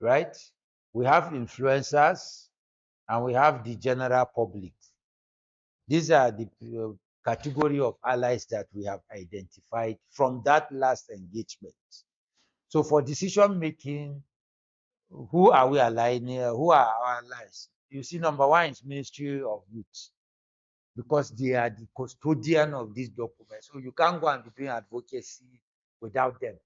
right? We have influencers and we have the general public. These are the category of allies that we have identified from that last engagement. So for decision making, who are we aligning? Who are our allies? You see, number one is Ministry of Youth, because they are the custodian of these documents. So you can't go and be doing advocacy without them.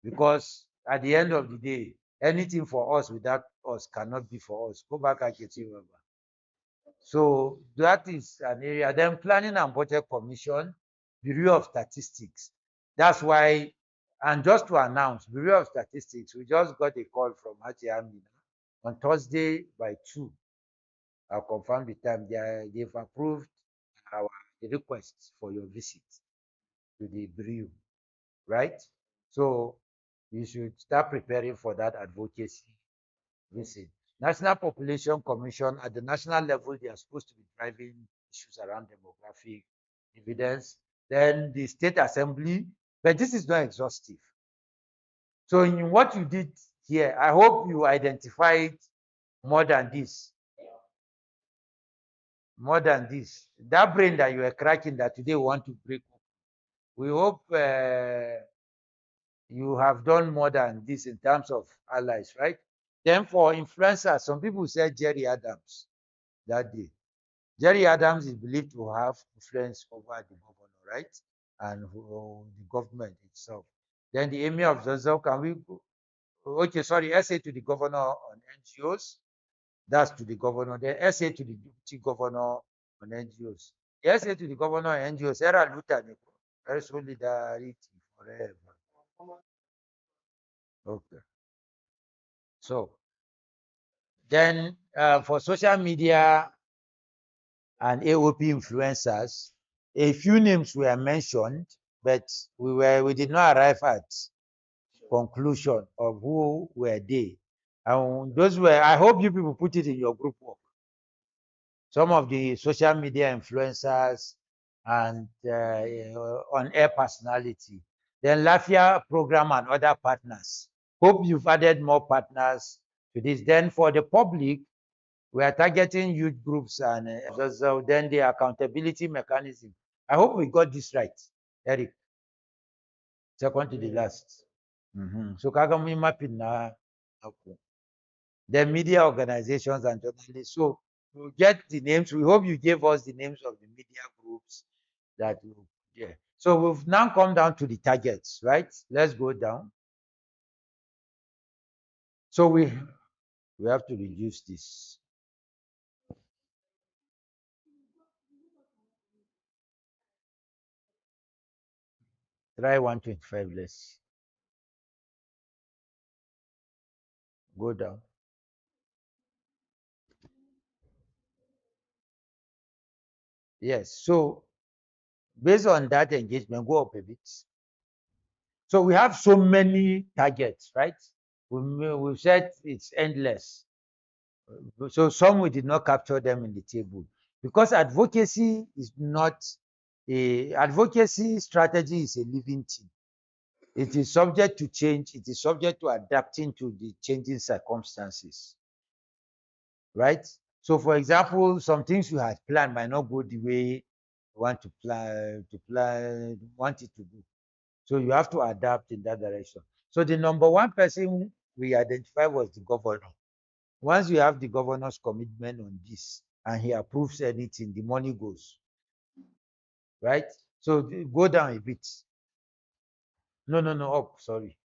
Because at the end of the day, anything for us without us cannot be for us. Go back and get you remember. So that is an area. Then Planning and Budget Commission, Bureau of Statistics. That's why, and just to announce, Bureau of Statistics, we just got a call from Haji Amina on Thursday by 2. I'll confirm the time. They've approved the request for your visit to the Bureau, right? So you should start preparing for that advocacy visit. National Population Commission, at the national level, they are supposed to be driving issues around demographic dividends. Then the State Assembly, but this is not exhaustive. So in what you did here, I hope you identified more than this. More than this. That brain that you are cracking that today we want to break. We hope you have done more than this in terms of allies, right? Then for influencers, some people said Jerry Adams that day. Jerry Adams is believed to have influence over the governor, right? And the government itself. Then the Emir of Zazzau, can we go? Okay, sorry, essay to the governor on NGOs. That's to the governor. Then essay to the deputy governor on NGOs. The essay to the governor on NGOs, Era Luther, solidarity forever. Okay. So then for social media and AOP influencers, a few names were mentioned, but we did not arrive at conclusion of who were they. And those were, I hope you people put it in your group work. Some of the social media influencers and on-air personality. Then Lafia program and other partners. Hope you've added more partners to this. Then for the public, we are targeting youth groups and then the accountability mechanism. I hope we got this right, Eric. Second to the last. So kaga mun mapping na ako. Then media organizations and journalists. So we'll get the names. We hope you gave us the names of the media groups that yeah. So we've now come down to the targets, right? Let's go down. So we have to reduce this. Try 125 less. Go down. Yes. So based on that engagement, go up a bit. So we have so many targets, right? We've said it's endless. So some we did not capture them in the table because advocacy is not a advocacy strategy is a living thing. It is subject to change. It is subject to adapting to the changing circumstances, right? So, for example, some things you had planned might not go the way you want want it to go. So you have to adapt in that direction. So the number one person we identified was the governor. Once you have the governor's commitment on this and he approves anything, the money goes, right? So go down a bit. No, no, no, up, sorry.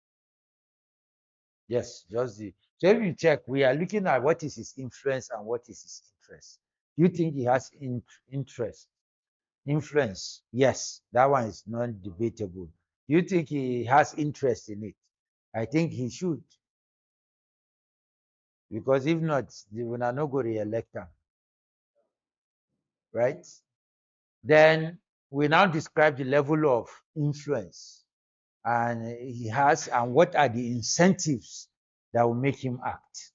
Yes, just the. So if you check, we are looking at what is his influence and what is his interest. You think he has interest? Influence, yes, that one is non-debatable. You think he has interest in it? I think he should, because if not, they will not go re-elect him, right? Then we now describe the level of influence and he has, and what are the incentives that will make him act.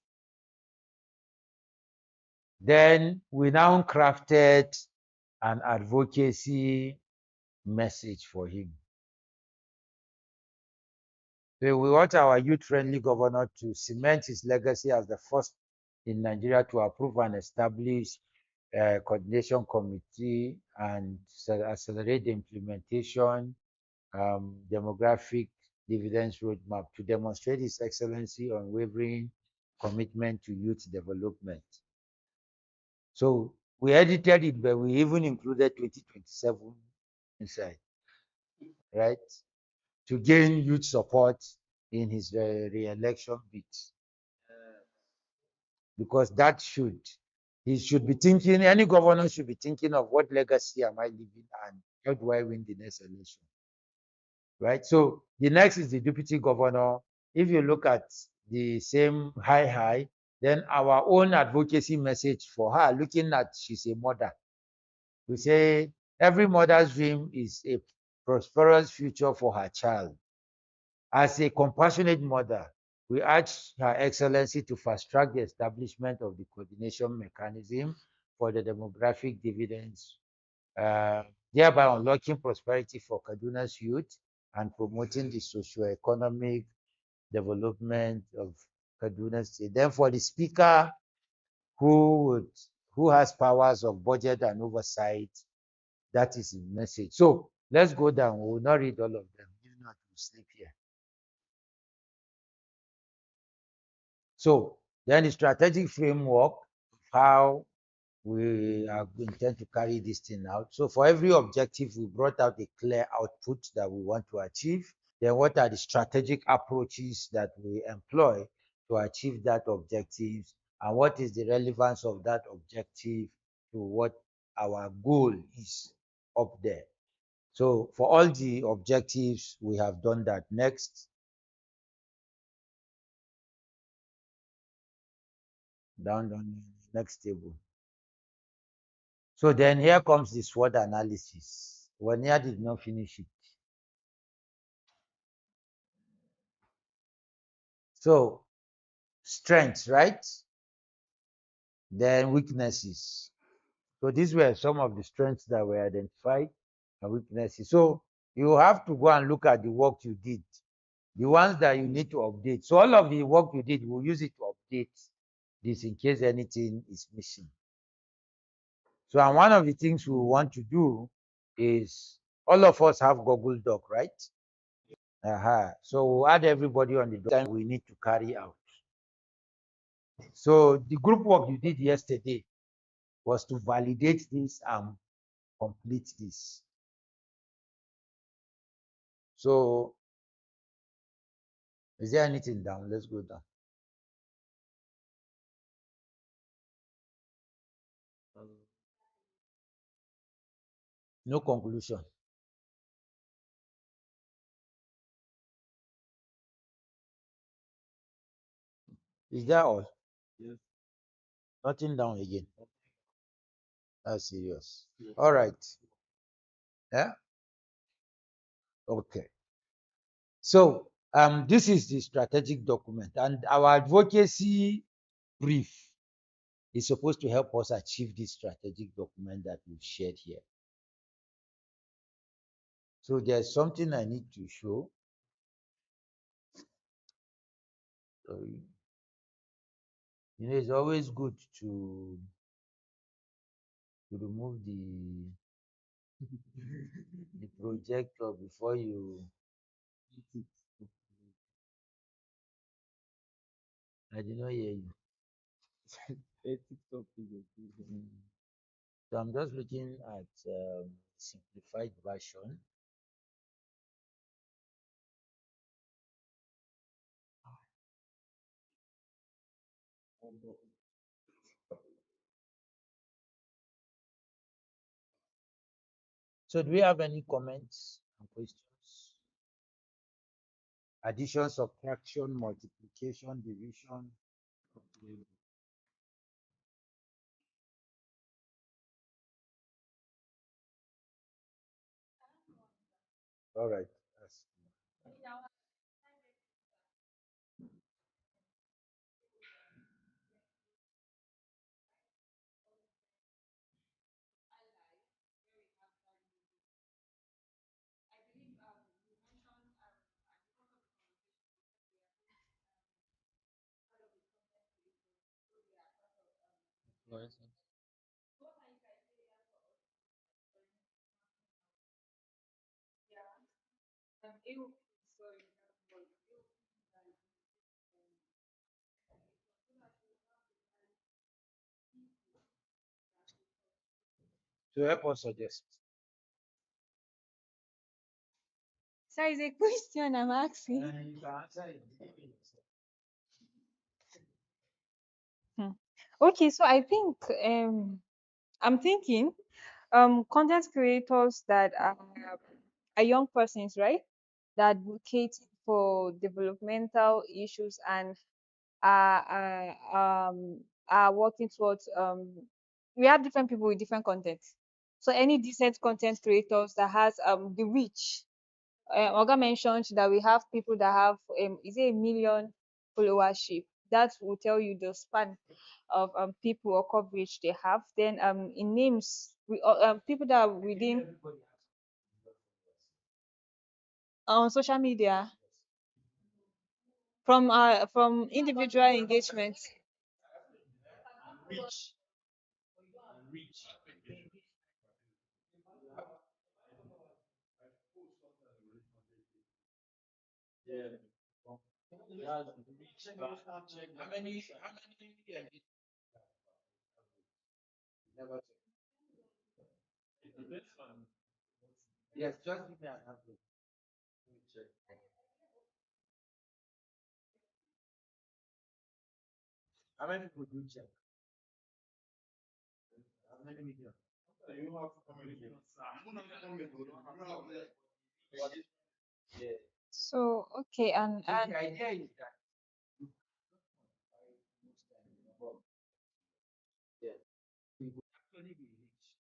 Then we now crafted an advocacy message for him. we want our youth-friendly governor to cement his legacy as the first in Nigeria to approve and establish a coordination committee and accelerate the implementation demographic dividends roadmap to demonstrate his excellency unwavering commitment to youth development. So we edited it, but we even included 2027 inside, right? To gain youth support in his re-election bid. Because that should, he should be thinking, any governor should be thinking of what legacy am I leaving and how do I win the next election, right? So the next is the deputy governor. If you look at the same high, then our own advocacy message for her, looking at she's a mother, we say every mother's dream is a prosperous future for her child. As a compassionate mother, we urge Her Excellency to fast track the establishment of the coordination mechanism for the demographic dividends, thereby unlocking prosperity for Kaduna's youth and promoting the socio-economic development of Kaduna State. Then for the speaker who has powers of budget and oversight, that is the message. So let's go down. We will not read all of them. If not, we'll sleep here. So then the strategic framework of how we are intend to carry this thing out. So for every objective, we brought out a clear output that we want to achieve. Then what are the strategic approaches that we employ to achieve that objective? And what is the relevance of that objective to what our goal is up there? So for all the objectives, we have done that. Next, down, next table. So then here comes the SWOT analysis. Wanya did not finish it. So strengths, right? Then weaknesses. So these were some of the strengths that were identified and weaknesses. So you have to go and look at the work you did, the ones that you need to update. So all of the work you did, we'll use it to update this in case anything is missing. So and one of the things we want to do is all of us have Google Doc, right? So we'll add everybody on the document we need to carry out. So the group work you did yesterday was to validate this and complete this. So is there anything down? Let's go down. No conclusion. Is that all? Yes. Nothing down again. That's serious. Yes. All right. Yeah. Okay. So this is the strategic document, and our advocacy brief is supposed to help us achieve this strategic document that we've shared here. So there's something I need to show. So, it's always good to remove the projector before you. I did not hear you. Mm. So I'm just looking at simplified version. So do we have any comments and questions? Addition, subtraction, multiplication, division. All right. Yes. To help us suggest. So it's a question I'm asking. You can answer it. Hmm. Okay, so I think I'm thinking content creators that are young persons, right? That advocate for developmental issues and are are working towards we have different people with different content. So any decent content creators that has the reach. Oga mentioned that we have people that have is it a million followership. That will tell you the span of people or coverage they have. Then in names, we people that are within on social media from individual engagement. How many? How many? Never. Yes, just give me an average. Let me check. How many people do check? How many million? Yeah. So okay, So and the idea is that you yeah, we will actually be rich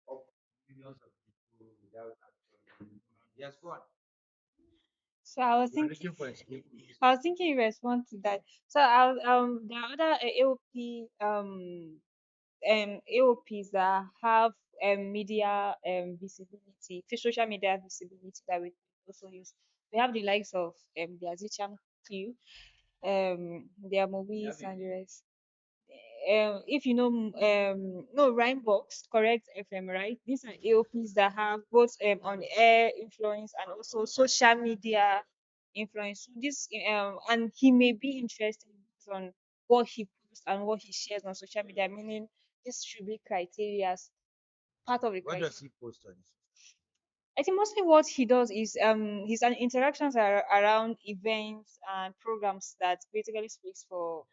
of millions of people without actually. Yes, go on. so I was You are thinking looking for escapism. I was thinking in response to that. So I'll the other AOP AOPs that have media visibility, social media visibility that we also use. We have the likes of the Azicham Q, their movies and the rest. If you know no Rhymebox, correct FM, right? These are AOPs that have both on air influence and also social media influence. So this and he may be interested on what he posts and what he shares on social media, meaning this should be criteria as part of the What does criteria. he post on his? I think mostly what he does is his interactions are around events and programs that basically speaks for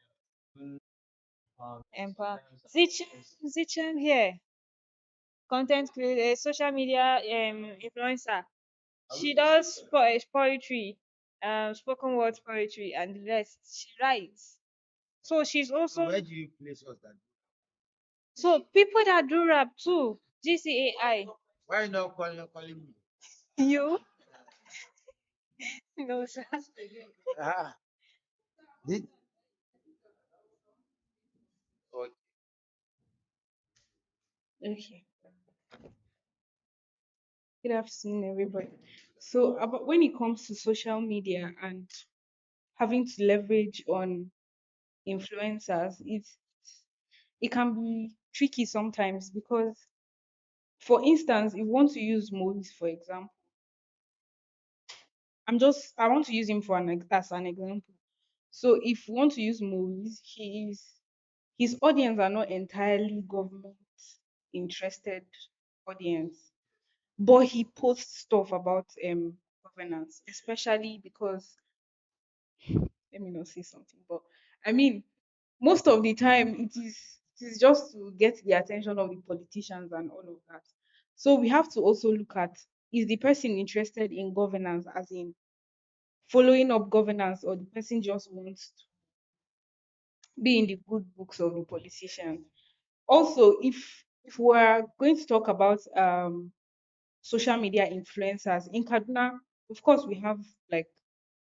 empower. Zichem here, content creator, social media influencer. She does poetry, spoken word poetry, and the rest. She writes. So she's So also where do you place us then? so people that do rap too. GCAI. Why not calling me? You know, sir. Ah, did okay. Okay, good afternoon, everybody. So, about when it comes to social media and having to leverage on influencers, it can be tricky sometimes because, for instance, if you want to use Moses, for example, I want to use him as an example. So, if you want to use Moses, his audience are not entirely government interested audience, but he posts stuff about governance, especially because, let me not say something, but I mean, most of the time it is just to get the attention of the politicians and all of that. So we have to also look at, is the person interested in governance, as in following up governance, or the person just wants to be in the good books of the politicians. Also, if we're going to talk about social media influencers in Kaduna, of course we have, like,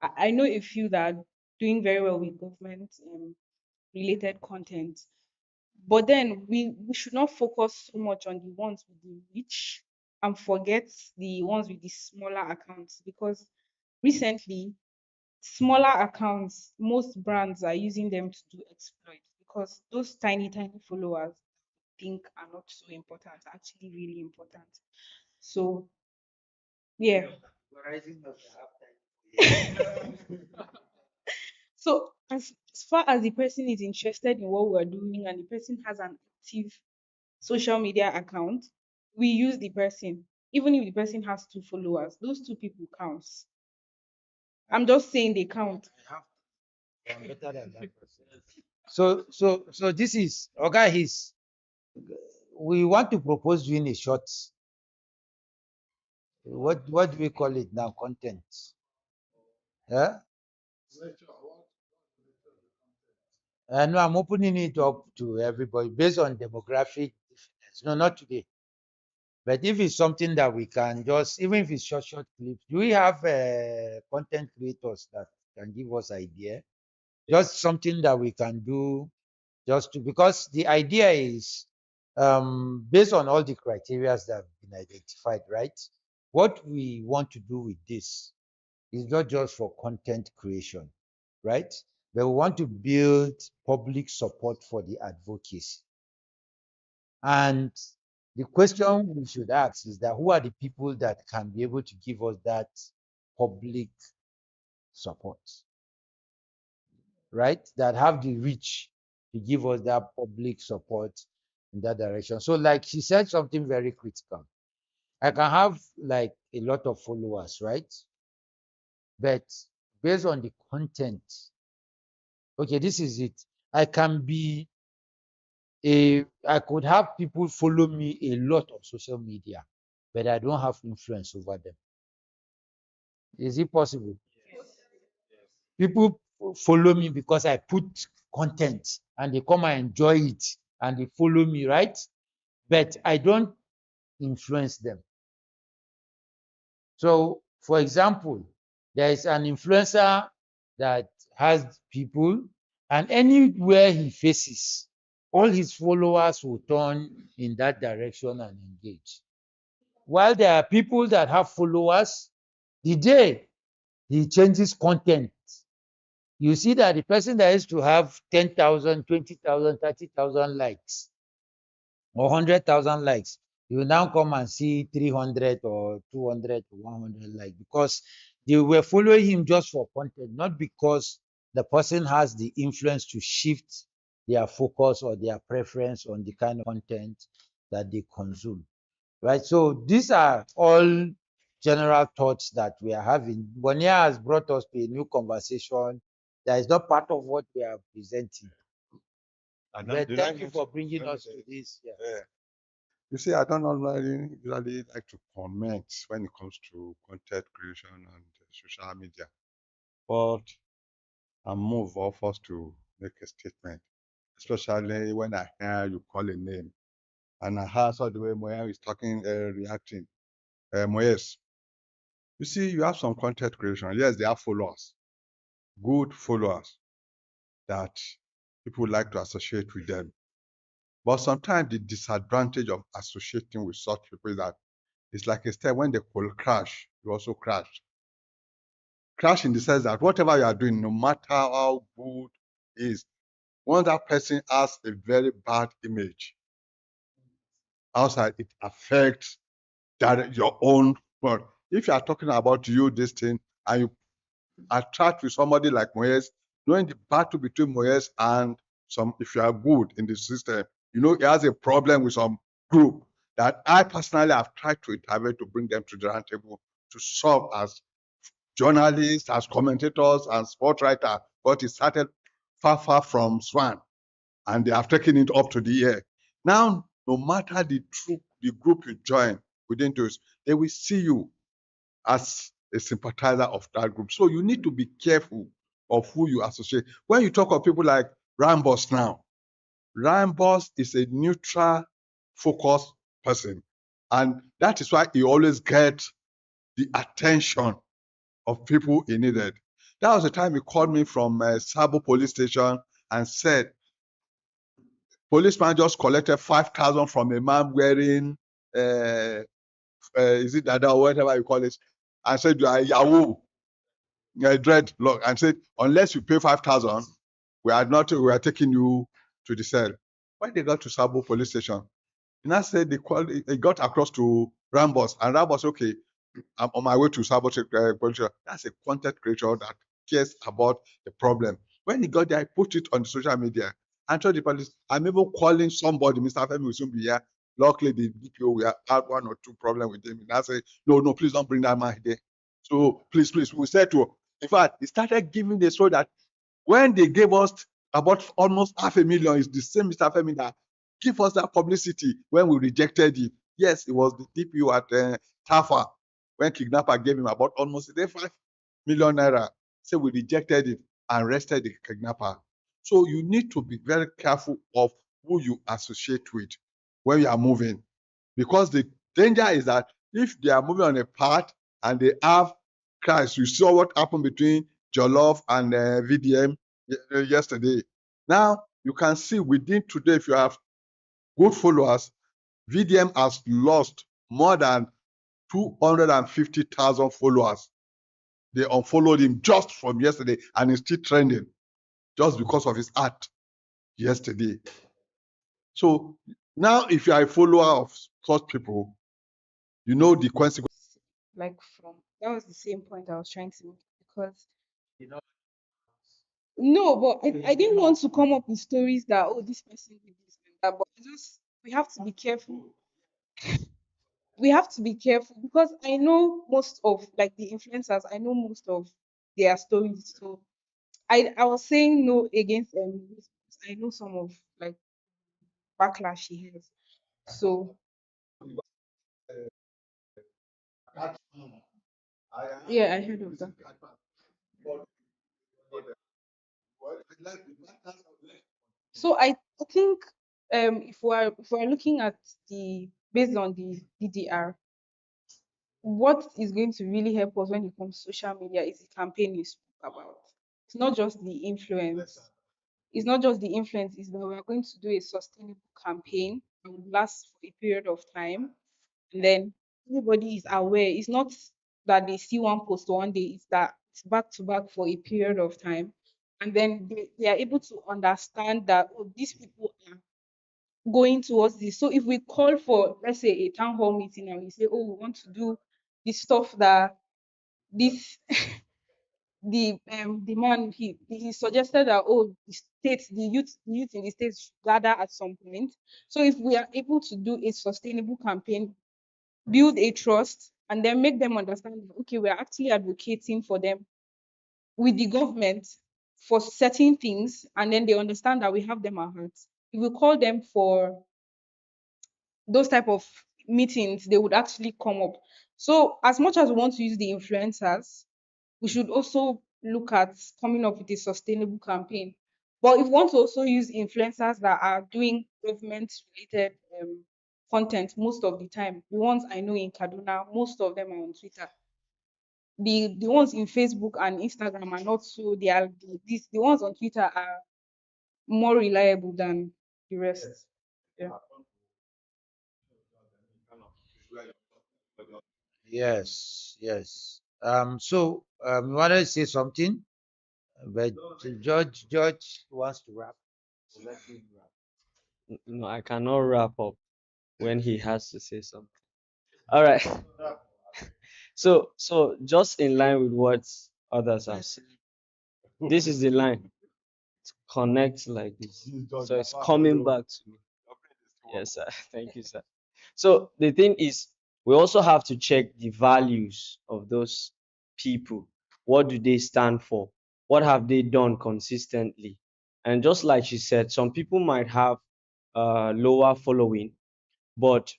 I know a few that are doing very well with government related content. But then we should not focus so much on the ones with the reach and forget the ones with the smaller accounts, because recently smaller accounts, most brands are using them to do exploits because those tiny, tiny followers think are not so important are actually really important. So yeah. So as far as the person is interested in what we're doing and the person has an active social media account, we use the person. Even if the person has 2 followers, those 2 people counts. I'm just saying they count. I'm better than that person. So this is Oga. His we want to propose doing a short. What do we call it now? Content. Yeah. No, I'm opening it up to everybody based on demographic difference. No, not today. But if it's something that we can just, even if it's short clips, do we have content creators that can give us idea? Just something that we can do just to, because the idea is based on all the criteria that have been identified, right? What we want to do with this is not just for content creation, right? But we want to build public support for the advocacy. And the question we should ask is that who are the people that can be able to give us that public support, right? That have the reach to give us that public support in that direction. So, like she said, something very critical. I can have like a lot of followers, right? But based on the content, okay, this is it. I can be I could have people follow me a lot on social media, but I don't have influence over them. Is it possible? People follow me because I put content and they come and enjoy it and they follow me, right? But I don't influence them. So, for example, there is an influencer that has people, and anywhere he faces, all his followers will turn in that direction and engage. While there are people that have followers, the day he changes content, you see that the person that used to have 10,000, 20,000, 30,000 likes or 100,000 likes, you will now come and see 300 or 200 or 100 likes because they were following him just for content, not because the person has the influence to shift their focus or their preference on the kind of content that they consume. Right? So these are all general thoughts that we are having. Bonia has brought us to a new conversation that is not part of what we are presenting. But thank you for bringing us to this. Yeah. Yeah. You see, I don't normally usually like to comment when it comes to content creation and social media, but I'm moved or forced to make a statement, especially when I hear you call a name. And I heard the way Moya is talking, reacting. Moyes, you see, you have some content creation. Yes, they have followers, good followers that people like to associate with them. But sometimes the disadvantage of associating with such people is that it's like a step when they could crash, you also crash. Crash in the sense that whatever you are doing, no matter how good it is, once that person has a very bad image outside, it affects that your own. But if you are talking about you, this thing, and you attract with somebody like Moyes, knowing the battle between Moyes and some, if you are good in the system, you know, he has a problem with some group that I personally have tried to intervene to bring them to the round table to solve as journalists, as commentators, and sport writers, but it started far, far from Swan, and they have taken it up to the air. Now, no matter the troop, the group you join within those, they will see you as a sympathizer of that group. So you need to be careful of who you associate. When you talk of people like Rambos now, Rambos is a neutral, focused person. And that is why he always gets the attention of people he needed. That was the time he called me from Sabo police station and said, policeman just collected 5,000 from a man wearing, is it Dada or whatever you call it, and said, you are Yahoo, dreadlock, and said, unless you pay 5,000, we are taking you to the cell. When they got to Sabo police station, he now said they got across to Rambos, and Rambos, okay, I'm on my way to Sabo police station. That's a content creator that cares about the problem. When he got there, I put it on the social media and told the police, I'm even calling somebody, Mr. Femi will soon be here. Luckily, the DPO, we had one or two problems with him. And I said, no, no, please don't bring that man here. So please, please, we said to him. In fact, he started giving the story that when they gave us about almost 500,000, it's the same Mr. Femi that give us that publicity when we rejected him. Yes, it was the DPO at Tafa when kidnapper gave him about almost 5 million naira. So we rejected him and arrested the kidnapper. So you need to be very careful of who you associate with when you are moving, because the danger is that if they are moving on a path and they have crashed, you saw what happened between Jollof and VDM yesterday. Now you can see within today, if you have good followers, VDM has lost more than 250,000 followers. They unfollowed him just from yesterday, and he's still trending just because of his art yesterday. So now, if you are a follower of such people, you know the consequences. Like from that was the same point I was trying to make, because no, but I didn't want to come up with stories that, oh, this person did this and that, but just we have to be careful. We have to be careful because I know most of like the influencers, I know most of their stories. So I was saying no against this because I know some of like backlash he has. So yeah, I heard of that. So I think if we're looking at the based on the DDR, what is going to really help us when it comes to social media is the campaign you spoke about. It's not just the influence. It's not just the influence, it's that we're going to do a sustainable campaign that will last for a period of time. And then everybody is aware. It's not that they see one post one day, it's that it's back to back for a period of time. And then they are able to understand that, oh, these people are going towards this. So if we call for, let's say, a town hall meeting and we say, oh, we want to do this stuff that this the man he suggested that, oh, the youth in the states should gather at some point. So if we are able to do a sustainable campaign, build a trust, and then make them understand that, okay, we are actually advocating for them with the government for certain things, and then they understand that we have them at heart. If we call them for those type of meetings, they would actually come up. So as much as we want to use the influencers, we should also look at coming up with a sustainable campaign. But if we want to also use influencers that are doing government related content most of the time, the ones I know in Kaduna, most of them are on Twitter. The ones in Facebook and Instagram are not so, they are the ones on Twitter are more reliable than the rest. Yeah. Yes, yes. You wanted to say something, but George wants to wrap. So let him wrap. No, I cannot wrap up when he has to say something. All right. So just in line with what others have said, this is the line. Connect like this. So it's coming back to me. Yes, sir. Thank you, sir. So the thing is, we also have to check the values of those people. What do they stand for? What have they done consistently? And just like she said, some people might have lower following, but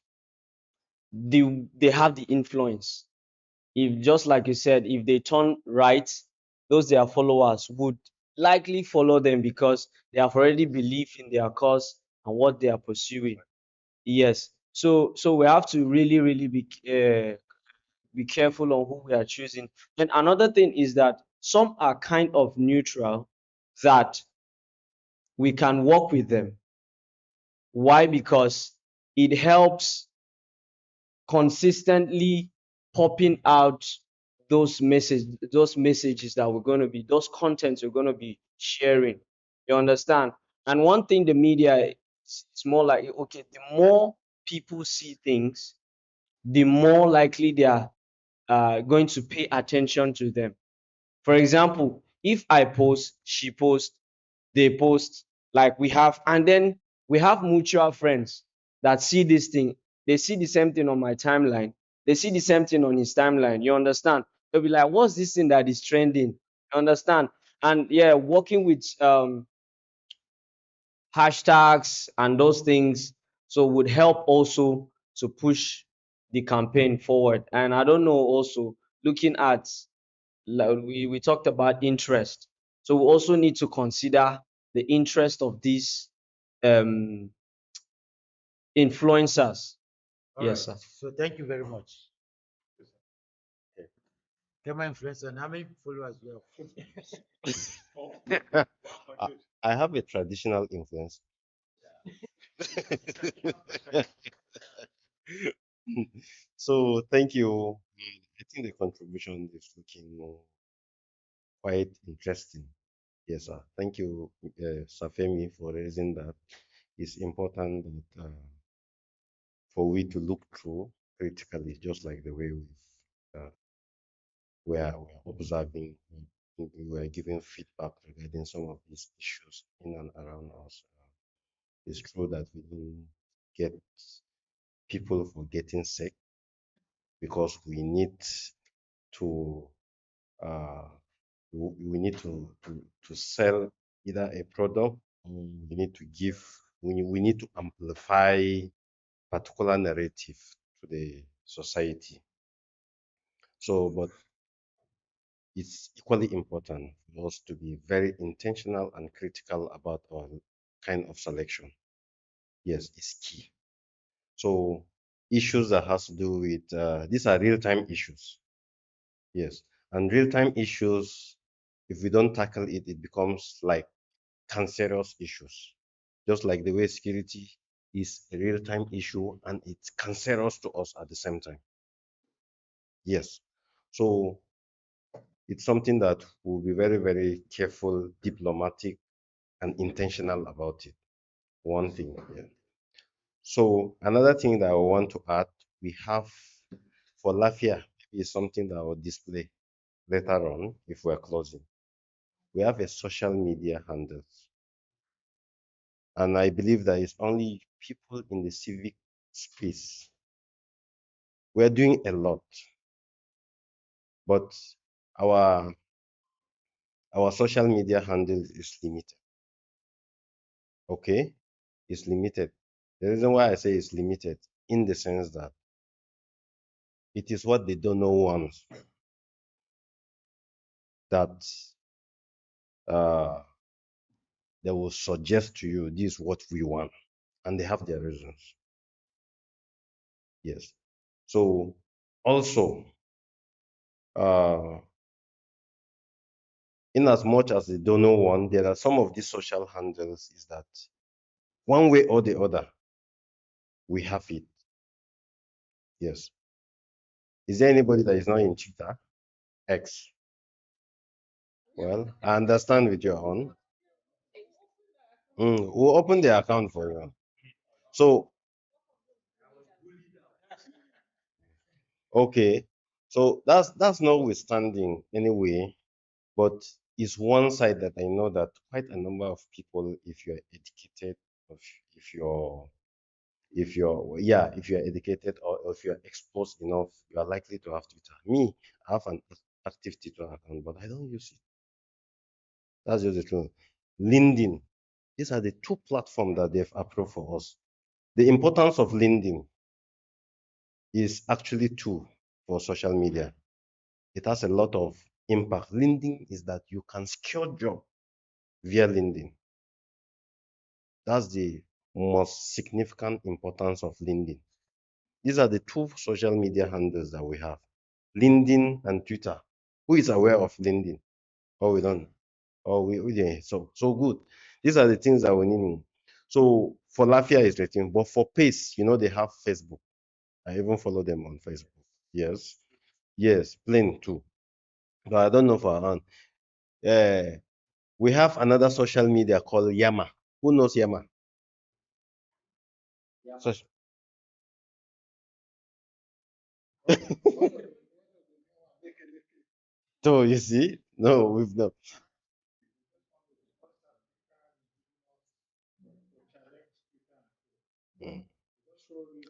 they have the influence. If just like you said, if they turn right, those their followers would likely follow them because they have already believed in their cause and what they are pursuing. Yes. So we have to really be careful on who we are choosing. And another thing is that some are kind of neutral, that we can work with them. Why? Because it helps consistently popping out those messages that we're going to be, those contents we're going to be sharing. You understand? And one thing the media it's more like, okay, the more people see things, the more likely they are going to pay attention to them. For example, if I post, she posts, they post, like we have, and then we have mutual friends that see this thing. They see the same thing on my timeline. They see the same thing on his timeline. You understand? They'll be like, what's this thing that is trending? You understand? And yeah, working with hashtags and those things so would help also to push the campaign forward. And I don't know, also looking at, like we talked about interest, so we also need to consider the interest of these um influencers. All Yes, right. sir. So thank you very much. Camera influencer, and how many followers you have? I I have a traditional influence. So thank you. I think the contribution is looking quite interesting. Yes, sir. Thank you, Safemi, for raising that. It's important that for we to look through critically, just like the way uh, we're observing, we're giving feedback regarding some of these issues in and around us. It's true that we don't get people for getting sick because we need to uh, we need to sell either a product or we need to give we need to amplify particular narrative to the society. So, but it's equally important for us to be very intentional and critical about our kind of selection. Yes, it's key. So issues that has to do with these are real-time issues. Yes, and real-time issues, if we don't tackle it, it becomes like cancerous issues. Just like the way security is a real-time issue and it's cancerous to us at the same time. Yes. So it's something that we'll be very, very careful, diplomatic, and intentional about it. One thing. Yeah. So another thing that I want to add, we have for Lafia is something that I will display later on if we're closing. We have a social media handle. And I believe that it's only people in the civic space. We're doing a lot, but our our social media handle is limited. Okay? It's limited. The reason why I say it's limited in the sense that it is what they don't know once that uh, they will suggest to you this is what we want, and they have their reasons. Yes. So also, uh, in as much as they don't know one, there are some of these social handles is that one way or the other, we have it. Yes. Is there anybody that is not in Twitter? X. Well, I understand with your own. We'll open the account for you. So, okay. So that's notwithstanding anyway, but it's one side that I know that quite a number of people, if you're educated, if you're if you're educated or if you're exposed enough, you are likely to have Twitter. Me, I have an active Twitter account, but I don't use it. That's just the truth. LinkedIn, these are the two platforms that they've approved for us. The importance of LinkedIn is actually two for social media. It has a lot of impact. LinkedIn is that you can secure job via LinkedIn. That's the most significant importance of LinkedIn. These are the two social media handles that we have, LinkedIn and Twitter. Who is aware of LinkedIn? Oh, we don't. Oh, we yeah. So good. These are the things that we need. So for Lafia is the thing, but for Pace, they have Facebook. I even follow them on Facebook. Yes, yes, plain too. But I don't know for Ann. We have another social media called Yama. Who knows Yama? So, so you see, no, we've not. Mm.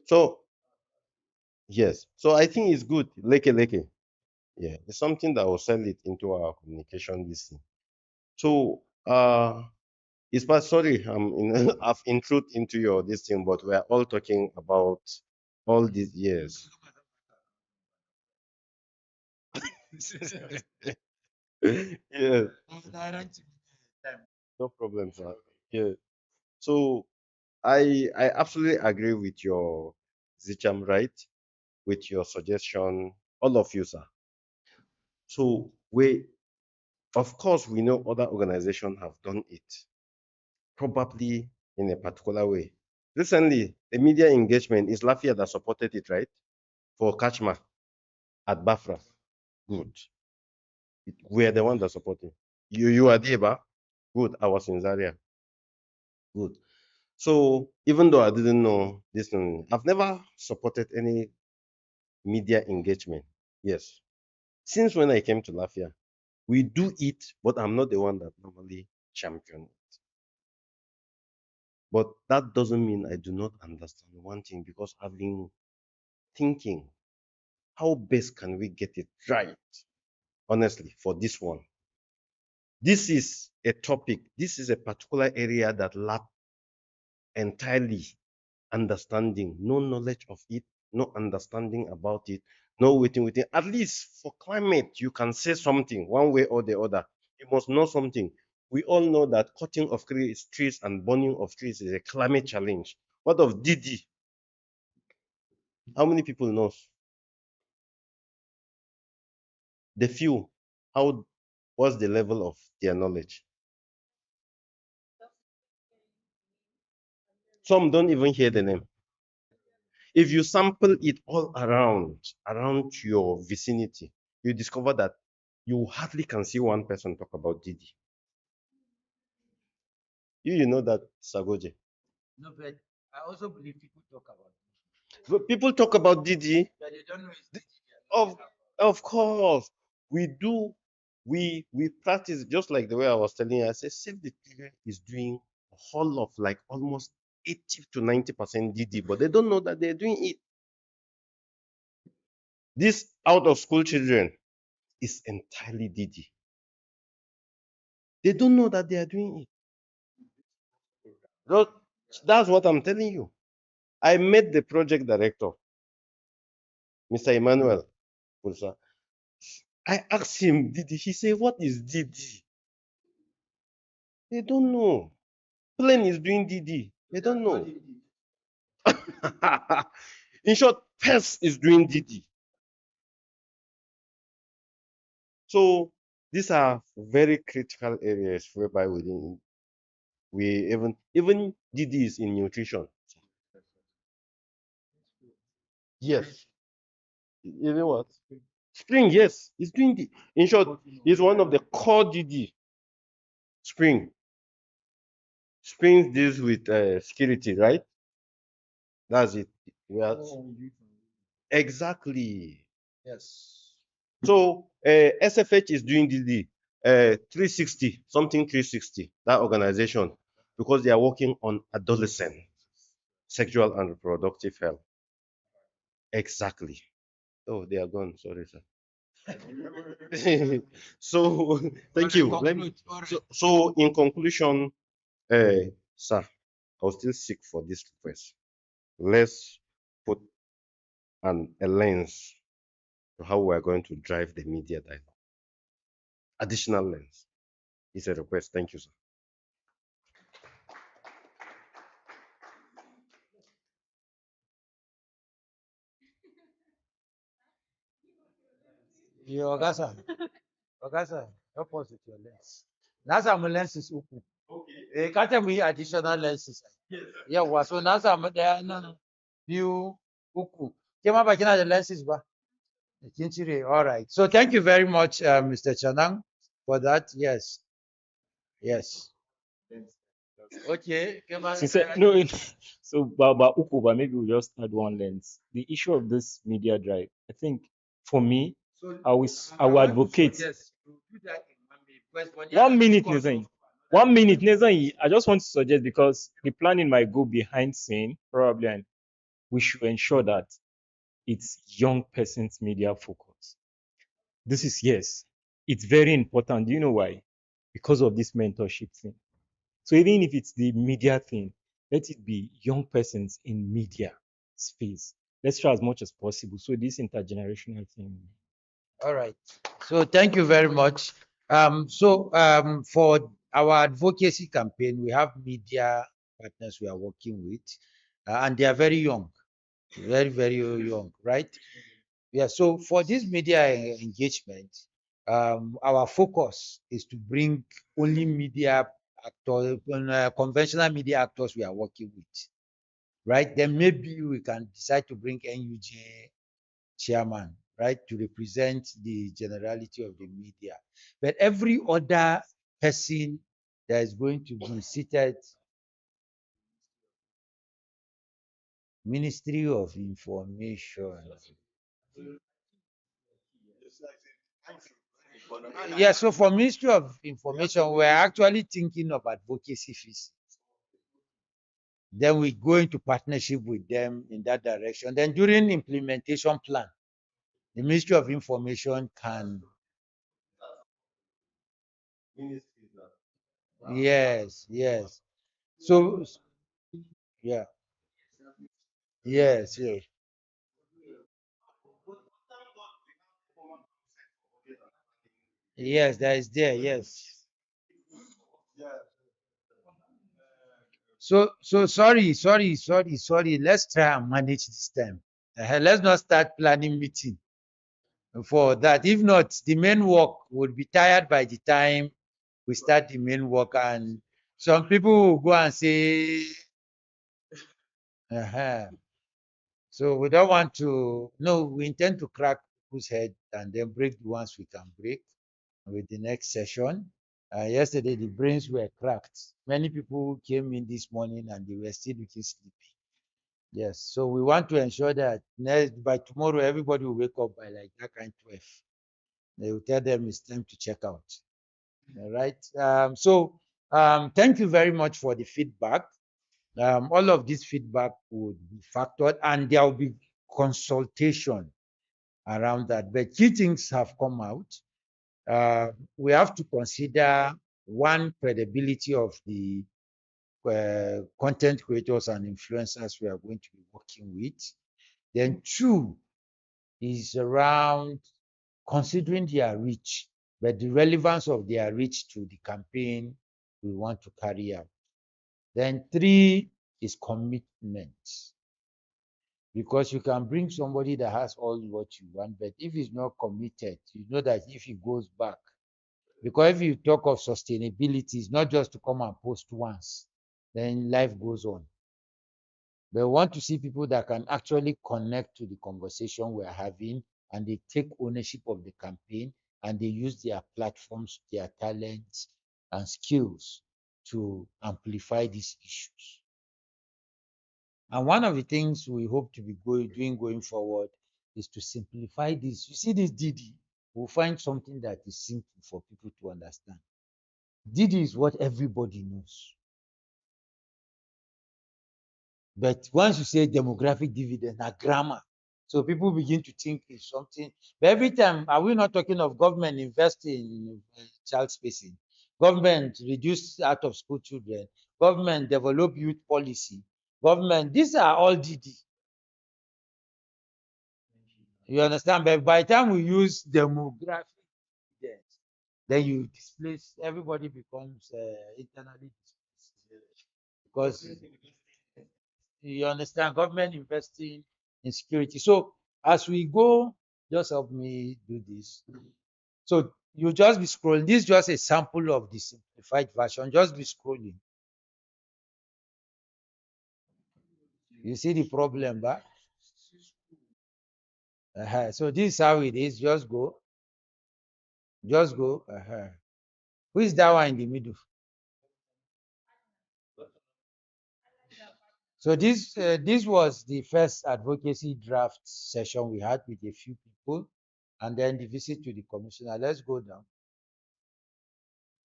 So yes, so I think it's good. Leke leke. Yeah, it's something that will sell it into our communication listing. So it's but sorry, I've intrude into your this thing, but we're all talking about all these years. Yeah, no problem, sir. Yeah. So I absolutely agree with your Zicham, right? With your suggestion, all of you, sir. So we, of course, we know other organizations have done it, probably in a particular way. Recently, the media engagement is Lafayette that supported it, right? For Kachma at Bafra. Good. We're the one that supported. You are there, ba? Good. I was in Zaria. Good. So even though I didn't know this one, I've never supported any media engagement. Yes. Since when I came to Lafia, we do it, but I'm not the one that normally champion it. But that doesn't mean I do not understand one thing because I've been thinking, how best can we get it right? Honestly, for this one. This is a topic, this is a particular area that lack entirely understanding, no knowledge of it, no understanding about it, no waiting with it. At least for climate, you can say something one way or the other. You must know something. We all know that cutting of trees and burning of trees is a climate challenge. What of DD? How many people knows? The few, how what's the level of their knowledge? Some don't even hear the name. If you sample it all around your vicinity, you discover that you hardly can see one person talk about Didi. You know that, Sagoje. No, but I also believe people talk about But people talk about Didi. but they don't know it's th- Didi they are Of talking about. of course, we do. We practice just like the way I was telling you. I say Save the Children is doing a whole of like almost 80 to 90% Didi, but they don't know that they're doing it. This out of school children is entirely Didi. They don't know that they are doing it. Tho- That's what I'm telling you. I met the project director, Mr. Emmanuel Pulsa. I asked him, Didi. He said, what is Didi? They don't know. Plane is doing Didi. They don't know. In short, PES is doing Didi. So these are very critical areas whereby we even Didi is in nutrition. Yes. You know what? Spring, yes, it's doing the. In short, it's one of the core DD. Spring, Spring deals with security, right? That's it. Yeah, exactly. Yes. So SFH is doing DD 360, something 360. That organization, because they are working on adolescent sexual and reproductive health. Exactly. Oh, they are gone. Sorry, sir. So thank you. So in conclusion, sir, I'll still seek for this request. Let's put a lens to how we're going to drive the media dialogue. Additional lens is a request. Thank you, sir. You Ogasa, help us with your lens. NASA my lens is open. Can't tell me additional lenses. Yeah, well, so NASA there no view uku. Came up again the lenses ba. All right. So thank you very much, Mr. Chanang, for that. Yes. Yes. Okay, No, so but Ukuba, maybe we'll just add one lens. The issue of this media drive, I think, for me, so I will want to advocate. suggest you do that in 1 minute because for the 1 minute, other Nezai. 1 minute, Nezai. I just want to suggest because the planning might go behind scene, probably, and we should ensure that it's young person's media focus. This is yes, it's very important. Do you know why? Because of this mentorship thing. So even if it's the media thing, let it be young persons in media space. Let's try as much as possible. So this intergenerational thing. All right. So thank you very much. For our advocacy campaign, we have media partners we are working with, and they are very young, very, very young, right? Yeah. So for this media engagement, our focus is to bring only media actors, conventional media actors we are working with, right? Then maybe we can decide to bring NUJ chairman, right, to represent the generality of the media. But every other person that is going to be seated, Ministry of Information. Yeah, so for Ministry of Information, we're actually thinking of advocacy fees. Then we go into partnership with them in that direction. Then during implementation plan, the Ministry of Information can, yes, yes. So, yeah, yes, yes. Yes, that is there. Yes. So sorry. Let's try and manage this time. Let's not start planning meeting for that. If not, the main work would be tired by the time we start the main work, and some people will go and say, uh so we don't want to. No, we intend to crack people's head and then break the ones we can break with the next session. Yesterday, the brains were cracked. Many people came in this morning and they were still looking sleepy. Yes, so we want to ensure that by tomorrow, everybody will wake up by like that kind 12. They will tell them it's time to check out. All right. Thank you very much for the feedback. All of this feedback would be factored and there will be consultation around that. But key things have come out. We have to consider one, credibility of the content creators and influencers we are going to be working with. Then two is around considering their reach, but the relevance of their reach to the campaign we want to carry out. Then three is commitment, because you can bring somebody that has all what you want, but if he's not committed, you know that if he goes back, because if you talk of sustainability, it's not just to come and post once, then life goes on. But we want to see people that can actually connect to the conversation we're having and they take ownership of the campaign and they use their platforms, their talents and skills to amplify these issues. And one of the things we hope to be doing going forward is to simplify this. You see this DD, we'll find something that is simple for people to understand. DD is what everybody knows. But once you say demographic dividend, na grammar. So people begin to think it's something. But every time, are we not talking of government investing in child spacing? Government reduce out of school children. Government develop youth policy. Government, these are all DD. You understand? But by the time we use demographic dividend, then you displace, everybody becomes internally displaced. Because you understand, government investing in security. So as we go, just help me do this. So you just be scrolling. This is just a sample of the simplified version. Just be scrolling. You see the problem, but so this is how it is. Just go. Just go. Who is that one in the middle? So this was the first advocacy draft session we had with a few people, and then the visit to the commissioner. Let's go down.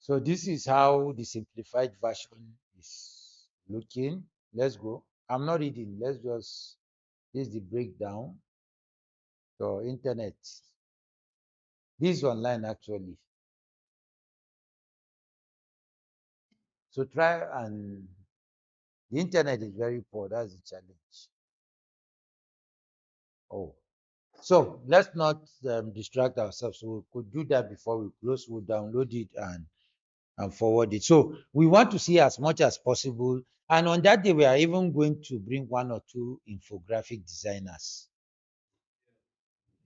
So this is how the simplified version is looking. Let's go. I'm not reading. Let's just, this is the breakdown. So internet. This is online actually. So try, and the internet is very poor. That's the challenge. Oh, so let's not distract ourselves. So we could do that before we close. We'll download it and forward it. So we want to see as much as possible. And on that day, we are even going to bring one or two infographic designers.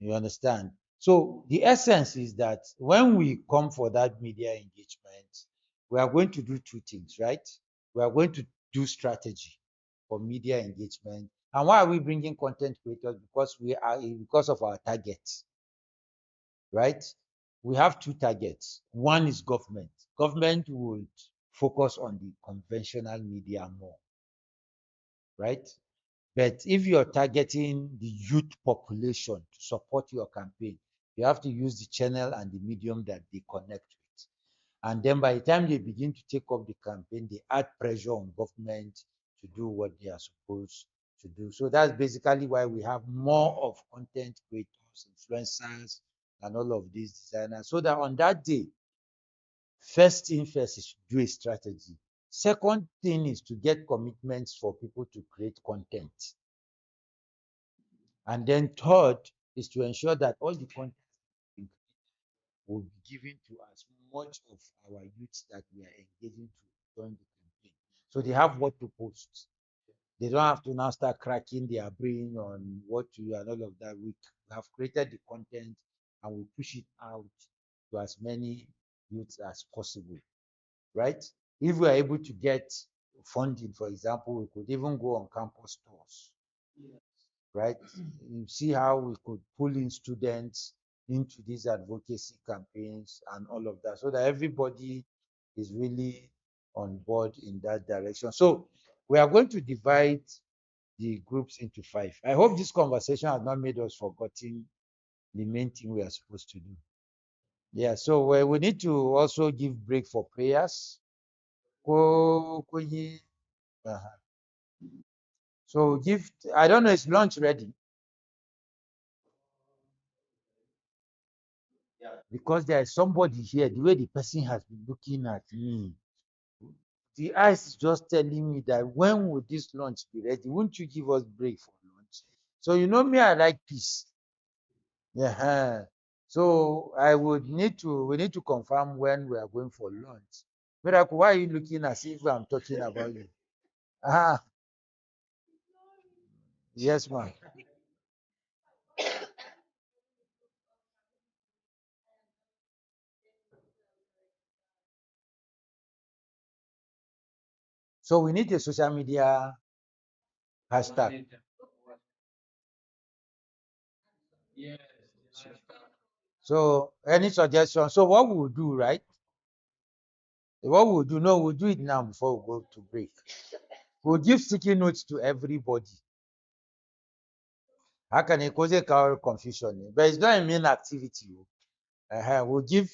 You understand? So the essence is that when we come for that media engagement, we are going to do two things, right? We are going to do strategy for media engagement. And why are we bringing content creators? Because we are, because of our targets, right? We have two targets. One is government. Government would focus on the conventional media more, right? But if you're targeting the youth population to support your campaign, you have to use the channel and the medium that they connect with. And then by the time they begin to take up the campaign, they add pressure on government to do what they are supposed to do. So that's basically why we have more of content creators, influencers, and all of these designers. So that on that day, first thing first is to do a strategy. Second thing is to get commitments for people to create content. And then third is to ensure that all the content will be given to as much of our youths that we are engaging to join the campaign. So they have what to post. They don't have to now start cracking their brain on what to do and all of that. We have created the content and we push it out to as many youths as possible, right? If we are able to get funding, for example, we could even go on campus tours, right? You see how we could pull in students into these advocacy campaigns and all of that, so that everybody is really on board in that direction. So we are going to divide the groups into five. I hope this conversation has not made us forgetting the main thing we are supposed to do. Yeah, so we need to also give break for prayers. Uh-huh. So give, I don't know, is lunch ready? Because there is somebody here, the way the person has been looking at me, the eyes is just telling me that when will this lunch be ready? Won't you give us break for lunch? So you know me, I like peace. Yeah. So I would need to, we need to confirm when we are going for lunch. Miracle, why are you looking as if I'm talking about you? Ah, yes, ma'am. So we need a social media hashtag. So any suggestion? So what we'll do, right? What we'll do, no, we'll do it now before we go to break. We'll give sticky notes to everybody. How can it cause a confusion? But it's not a main activity. We'll give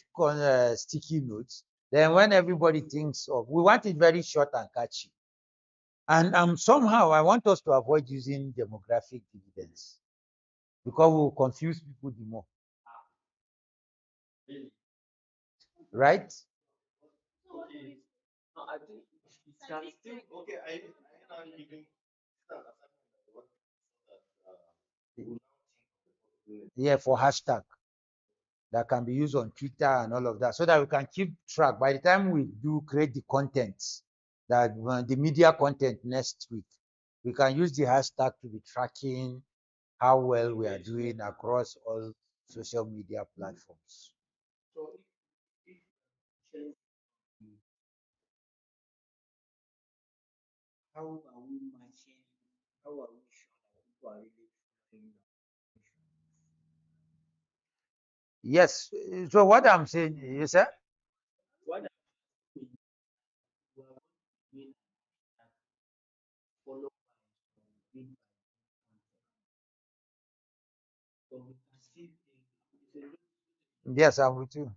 sticky notes. Then when everybody thinks of, we want it very short and catchy. And somehow I want us to avoid using demographic dividends because we'll confuse people the more. Right? Yeah, for hashtag that can be used on Twitter and all of that, so that we can keep track. By the time we do create the content, that the media content next week, we can use the hashtag to be tracking how well we are doing across all social media platforms. Yes. So what I'm saying, you said, Yes, I'm with you.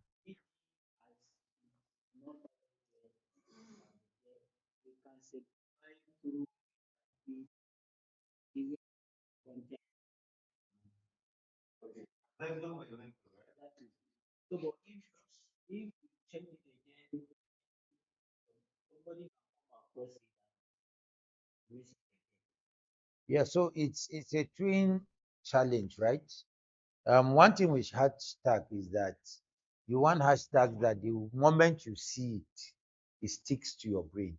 Yeah, so it's a twin challenge, right? One thing with hashtag is that you want hashtag that the moment you see it, it sticks to your brain.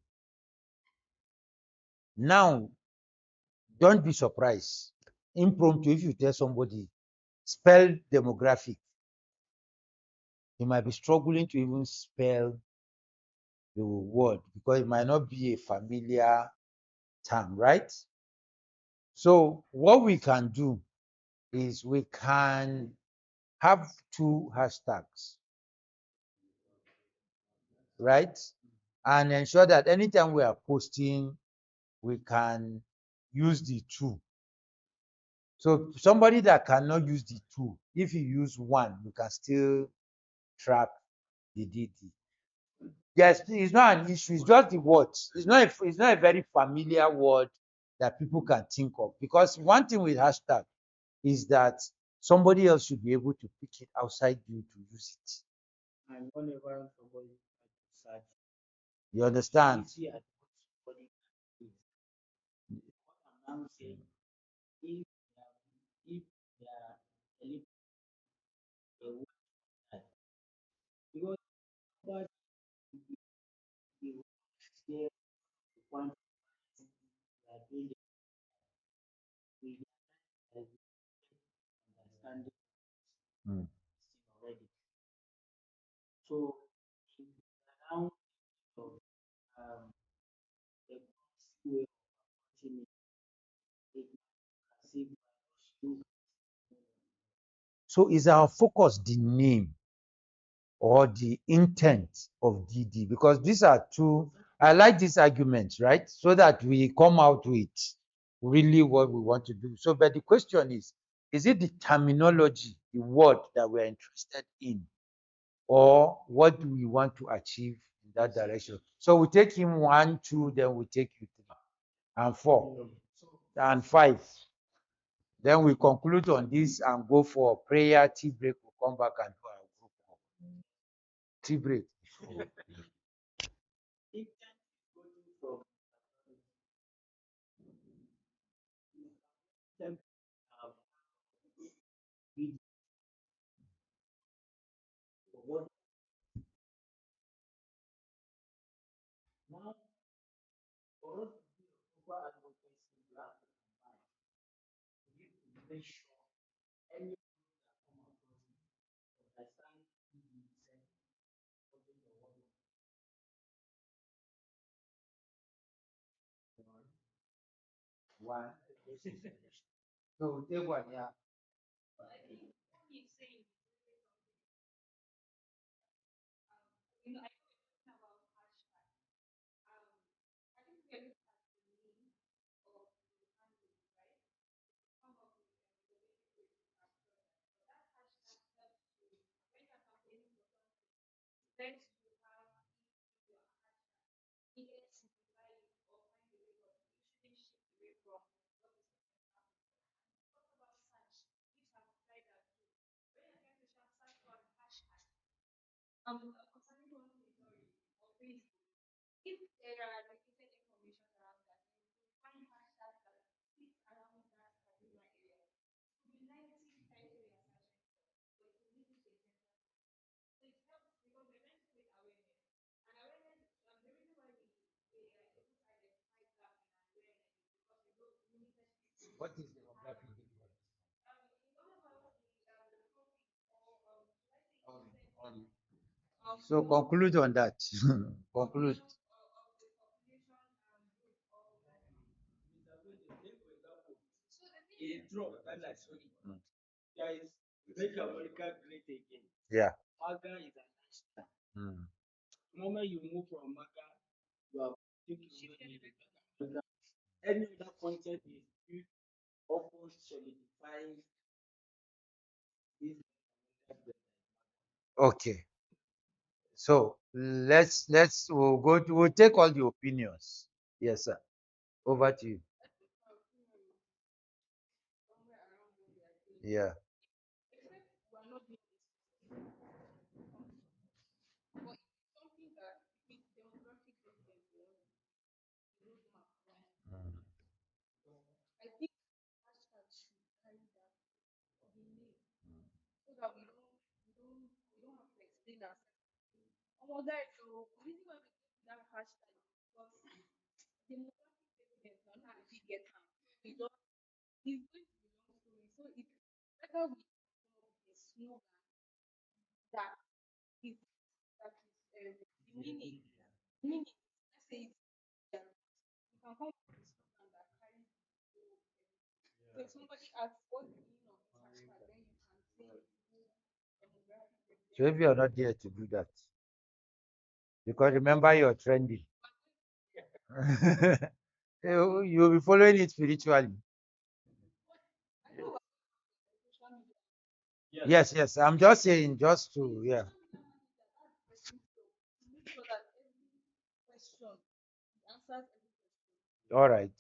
Now, don't be surprised. Impromptu, if you tell somebody spell demographic, he might be struggling to even spell the word because it might not be a familiar term, right? So what we can do is we can have two hashtags, right? And ensure that anytime we are posting, we can use the two. So somebody that cannot use the two, if you use one, you can still track the DD. Yes, it's not an issue. It's just the words. It's not a very familiar word that people can think of. Because one thing with hashtag is that somebody else should be able to pick it outside you to use it. You understand? Mm. So is our focus the name or the intent of DD? Because these are two, I like these arguments, right? So that we come out with really what we want to do. So, but the question is it the terminology, the word that we're interested in, or what do we want to achieve in that direction? So we take him one, two, then we take you three, and four, and five. Then we conclude on this and go for prayer, tea break. We'll come back and do our group work. Tea break. One. So take one, yeah. What is demographic difference? So conclude on that. Conclude. Mm. Yeah. Mm. Okay. So we'll take all the opinions. Yes, sir. Over to you. Yeah. Mm. So if you're not there to do that, because remember you're trending. You'll be following it spiritually. Yes, yes. I'm just saying, just to, yeah. All right.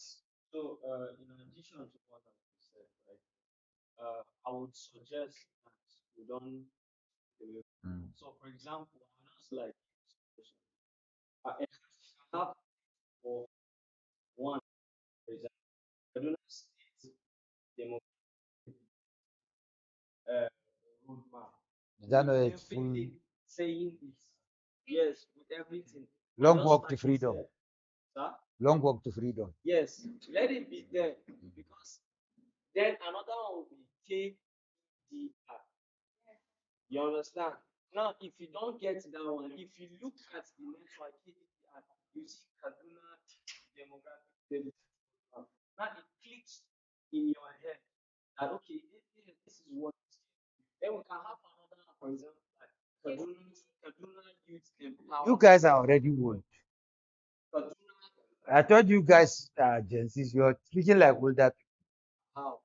So, in addition to what I said, right, I would suggest that we don't. Mm. So, for example, I just like I have for one, for example, Kaduna State Demo uh, roadmap Is that with not a full everything saying this. Yes, with everything. long Just walk to like you freedom? said, sir. Long walk to freedom. Yes, let it be there because then another one will be KDR. You understand? Now, if you don't get that one, if you look at the next one, KDR, you see Kaduna demographic data. Now it clicks in your head that okay, this is what. Then we can have another, for example, like Kaduna Youth You Empowerment. guys are already old. Kaduna, I thought you guys are Gen Zs. You're speaking like older people how?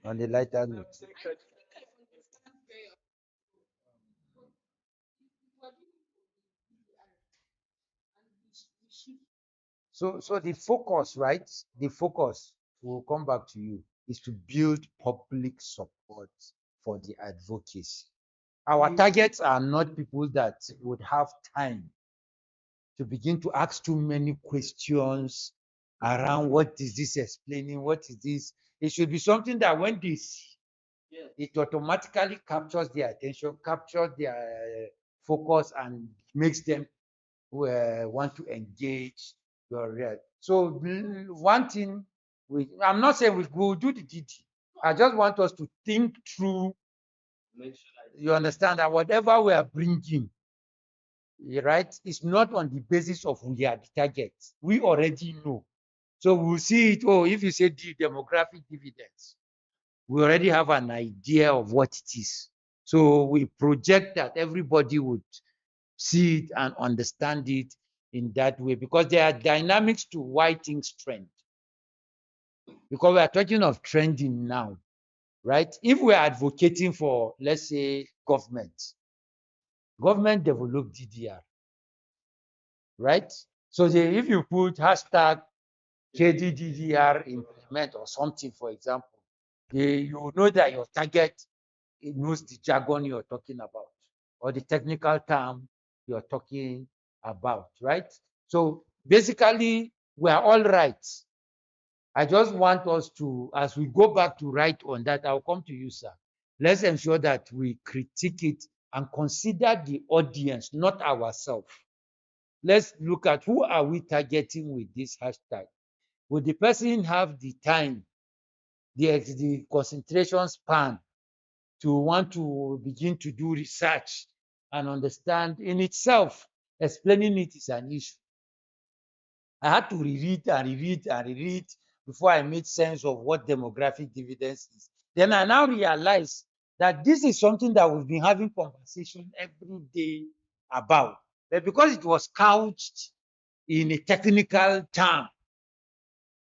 on the lighter note. So the focus, right? The focus will come back to you is to build public support for the advocacy. Our targets are not people that would have time to begin to ask too many questions around what is this explaining, what is this. It should be something that when they see, Yes. it automatically captures their attention, captures their focus, and makes them want to engage your real. So one thing I'm not saying we will do the DD. I just want us to think through. Make sure that You understand that whatever we are bringing, right, it's not on the basis of we are the target. We already know. So we'll see it. Oh, if you say the demographic dividends, we already have an idea of what it is. So we project that everybody would see it and understand it in that way because there are dynamics to why things trend. Because we are talking of trending now, right? If we are advocating for, let's say, government developed DDR, right? So if you put hashtag KDDDR implement or something, for example, you know that your target, it knows the jargon you're talking about or the technical term you're talking about, right? So basically, we're all right. I just want us to, as we go back to write on that, I'll come to you, sir. Let's ensure that we critique it and consider the audience, not ourselves. Let's look at who are we targeting with this hashtag. Would the person have the time, the concentration span to want to begin to do research and understand in itself? Explaining it is an issue. I had to reread and reread and reread before I made sense of what demographic dividends is. Then I now realize that this is something that we've been having conversation every day about. But because it was couched in a technical term,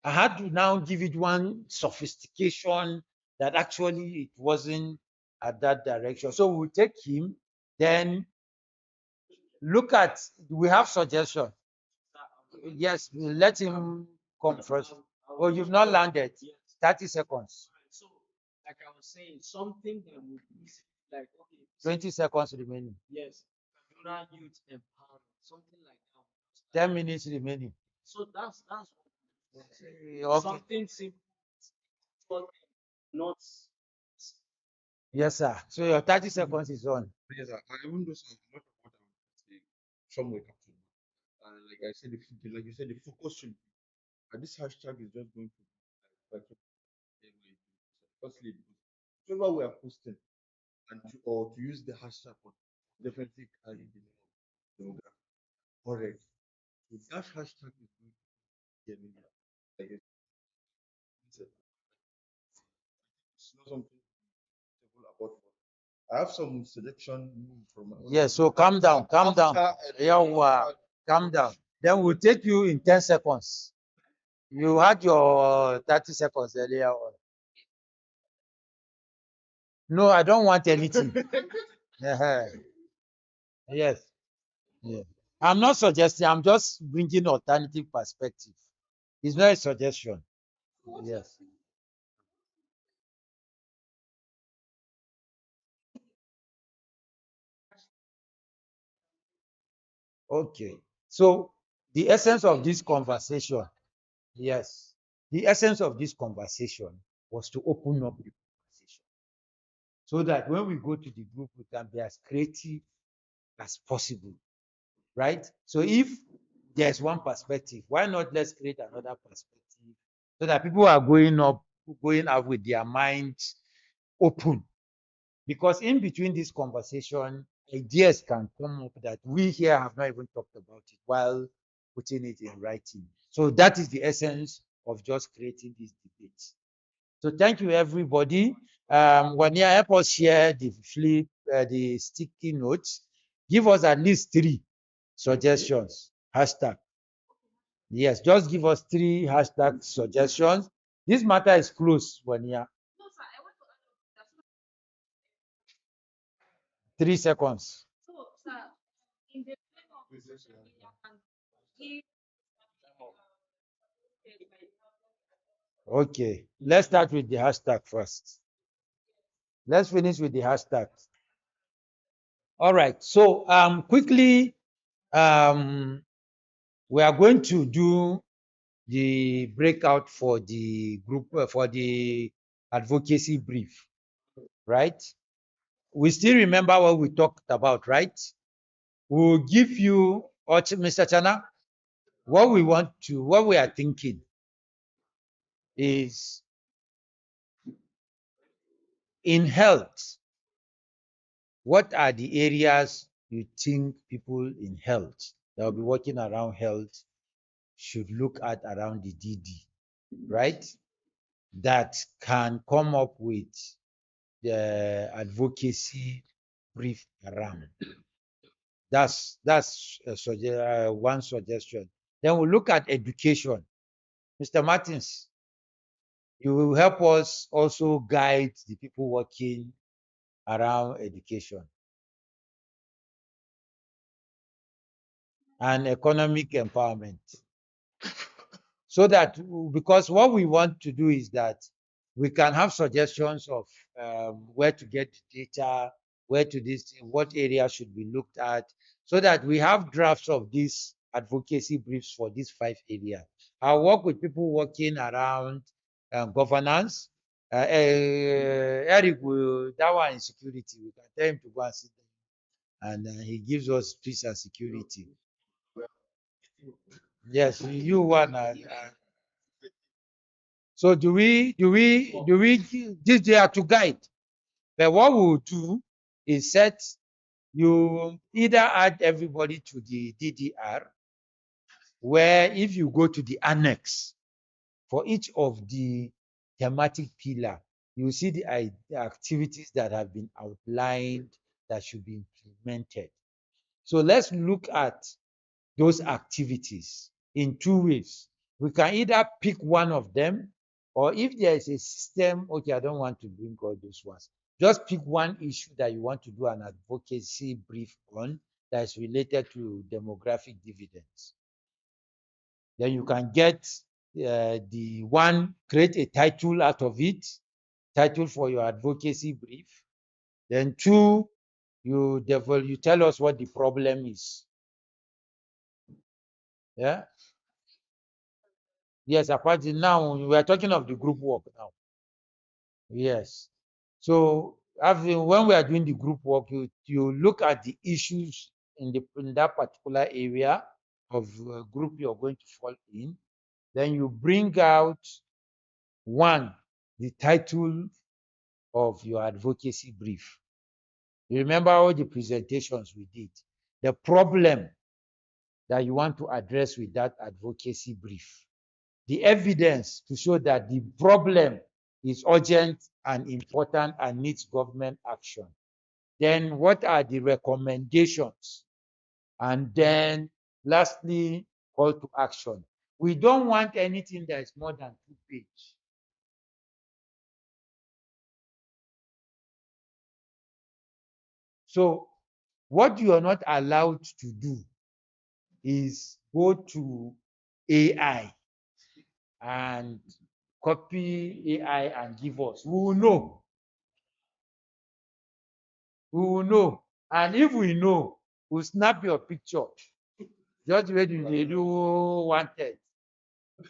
I had to now give it one sophistication that actually it wasn't at that direction. So we'll take him, then look at, we have suggestion. Yes, we'll let him come first. Oh, you've not landed. 30 seconds. So, like I was saying, something that would be like, okay, 20 seconds remaining. yes, Kaduna youth empowerment, something like that. 10 minutes remaining. So that's Okay. something simple, but not. Yes, sir. So your 30 seconds is on. Yes, even though a lot of what I would say somewhere comes to like I said, like you said, the focus should be. This hashtag is just going to like firstly, whatever we are posting and or to use the hashtag for definitely carry the demographic correct. So that hashtag is going to get media. Like it's not something about. I have some selection from my own. Yes, so calm down, calm down. Yeah, calm down. Then we'll take you in 10 seconds. You had your 30 seconds earlier on. No, I don't want anything. Yes. Yeah. I'm not suggesting, I'm just bringing alternative perspective. It's not a suggestion. Yes. Okay. So the essence of this conversation, yes, the essence of this conversation was to open up the conversation so that when we go to the group, we can be as creative as possible, right? So if there's one perspective, why not let's create another perspective so that people are going out with their minds open. Because in between this conversation, ideas can come up that we here have not even talked about it while putting it in writing. So that is the essence of just creating this debate. So thank you, everybody. Wania, help us share the flip, the sticky notes. Give us at least 3 suggestions. Hashtag. Yes, just give us 3 hashtag suggestions. This matter is closed, Wania. 3 seconds. Okay, let's start with the hashtag first. Let's finish with the hashtag. All right, so quickly, we are going to do the breakout for the group, for the advocacy brief, right? We still remember what we talked about, right? We'll give you, Mr. Chana, what we are thinking is in health, what are the areas you think people in health that will be working around health should look at around the DD, right? That can come up with the advocacy brief around. That's one suggestion. Then we'll look at education. Mr. Martins, you will help us also guide the people working around education and economic empowerment. So that, because what we want to do is that we can have suggestions of where to get data, where to this, what area should be looked at, so that we have drafts of these advocacy briefs for these 5 areas. I'll work with people working around governance. Eric will, that one is security. We can tell him to go and sit down, and he gives us peace and security. Yes, you one. So this they are to guide. But what we'll do is set, you either add everybody to the DDR, where if you go to the annex for each of the thematic pillar, you see the activities that have been outlined that should be implemented. So let's look at those activities in 2 ways. We can either pick one of them, or if there is a system, okay, I don't want to bring all those ones. Just pick one issue that you want to do an advocacy brief on that is related to demographic dividends. Then you can get the one, create a title out of it, title for your advocacy brief. Then two, you tell us what the problem is. Yeah. Yes, apart now we are talking of the group work now. Yes. So when we are doing the group work, you look at the issues in that particular area of group you're going to fall in. Then you bring out one, the title of your advocacy brief. You remember all the presentations we did, the problem that you want to address with that advocacy brief, the evidence to show that the problem is urgent and important and needs government action. Then what are the recommendations? And then lastly, call to action. We don't want anything that is more than 2 pages. So what you are not allowed to do is go to AI and copy AI and give us. We will know. We will know. And if we know, we'll snap your picture. Just the way they do wanted,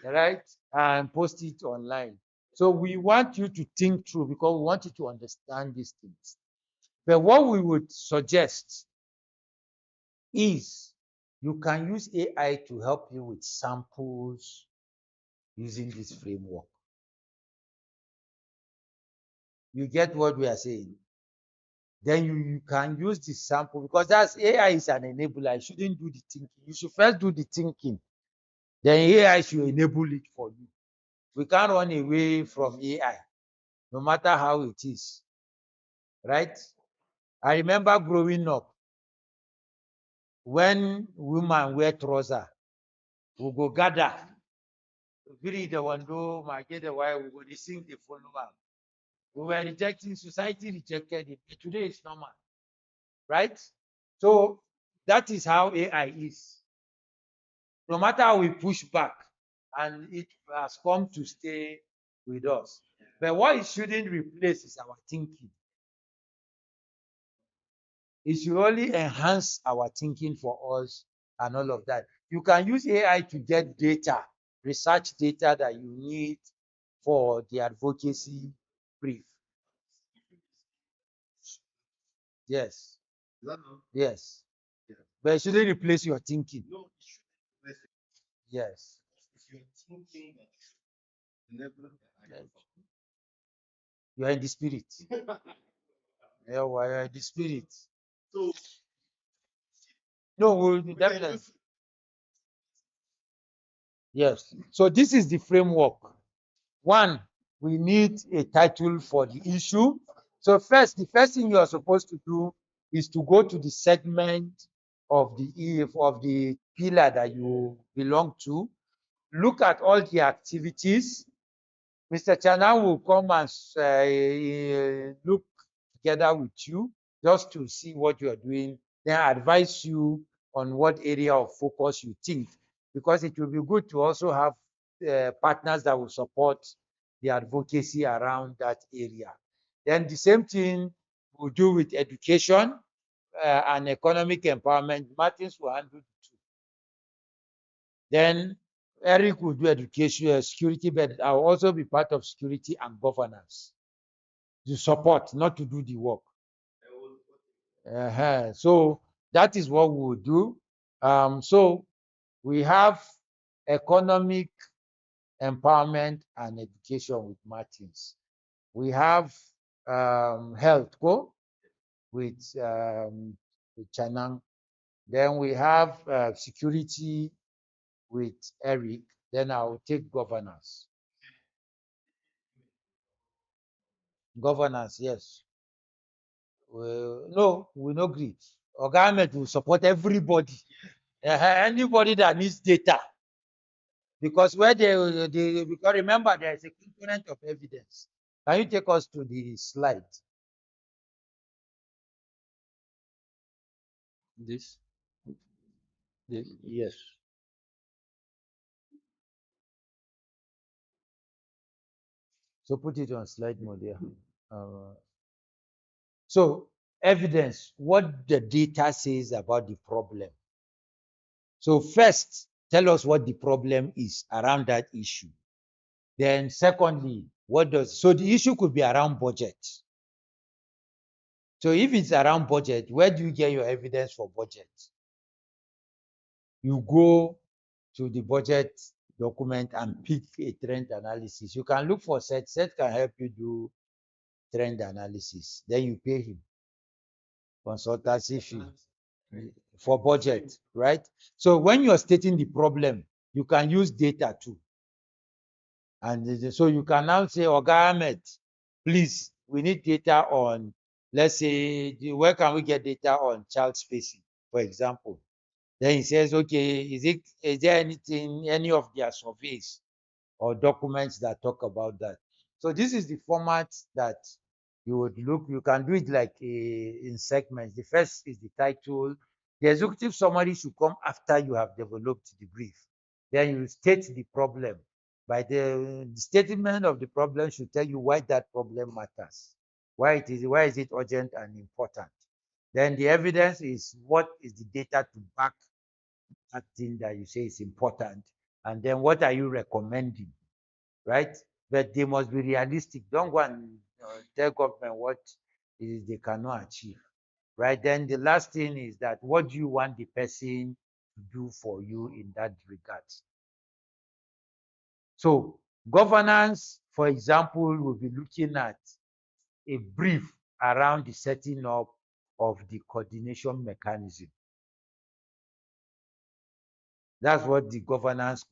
right? And post it online. So we want you to think through because we want you to understand these things. But what we would suggest is you can use AI to help you with samples using this framework. You get what we are saying? Then you can use the sample because that's AI is an enabler. You shouldn't do the thinking. You should first do the thinking. Then AI should enable it for you. We can't run away from AI, no matter how it is. Right? I remember growing up when women wear trouser, we go gather. Really the one do my get the why we go dey sing the follow am. We were rejecting, society rejected it. But today it's normal. Right? So that is how AI is. No matter how we push back, and it has come to stay with us. But what it shouldn't replace is our thinking. It should only enhance our thinking for us and all of that. You can use AI to get data, research data that you need for the advocacy brief. Yes. Yes. But it shouldn't replace your thinking. Yes. Yes. You are in the spirit. Yeah, we are in the spirit. No, we'll definitely. Yes. So this is the framework. One, we need a title for the issue. So the first thing you are supposed to do is to go to the segment of the pillar that you belong to. Look at all the activities. Mr. Chana will come and look together with you just to see what you are doing, then advise you on what area of focus you think, because it will be good to also have partners that will support the advocacy around that area. Then the same thing we'll do with education and economic empowerment. Martins will handle the two. Then Eric will do education, security, but I'll also be part of security and governance to support, not to do the work. So that is what we will do. So we have economic empowerment and education with Martins. We have health with Chanang. Then we have security with Eric. Then I'll take governance. Governance, yes. No, we no agree. Our government will support everybody. Anybody that needs data. Because where because remember there is a component of evidence. Can you take us to the slide? This. This. Yes. So put it on slide mode here. So evidence, what the data says about the problem. So first, tell us what the problem is around that issue. Then secondly, so the issue could be around budget. So if it's around budget, where do you get your evidence for budget? You go to the budget document and pick a trend analysis. You can look for Set. Set can help you do trend analysis. Then you pay him consultancy fee for budget, right? So when you're stating the problem, you can use data too. And so you can now say, Oga Ahmed, please, we need data on, let's say, where can we get data on child spacing, for example? Then he says, okay, is there anything, any of their surveys or documents that talk about that? So this is the format that you would look. You can do it like in segments. The first is the title. The executive summary should come after you have developed the brief. Then you state the problem. By the statement of the problem should tell you why that problem matters, why is it urgent and important. Then the evidence is what is the data to back that thing that you say is important, and then what are you recommending, right? But they must be realistic. Don't go and tell government what is they cannot achieve, right? Then the last thing is that what do you want the person to do for you in that regard? So governance, for example, will be looking at a brief around the setting up of the coordination mechanism. That's what the governance